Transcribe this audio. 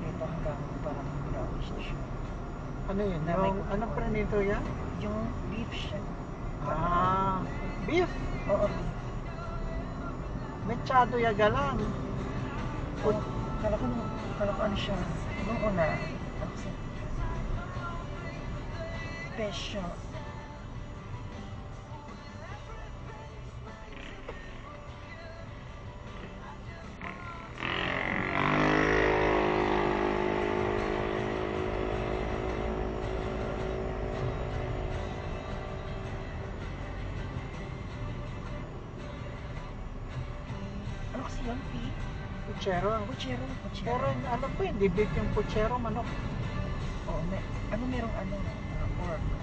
Dito hanggang parang brownish na siya. Ano yun? Anong pranito yan? Yung beef siya. Beef? Oo. Mechado yaga lang. Kala ko ano siya. Nung una, special. Ano kasi yan, P? Puchero. Pero ano po, hindi beef yung puchero, manok. Oo, merong pork.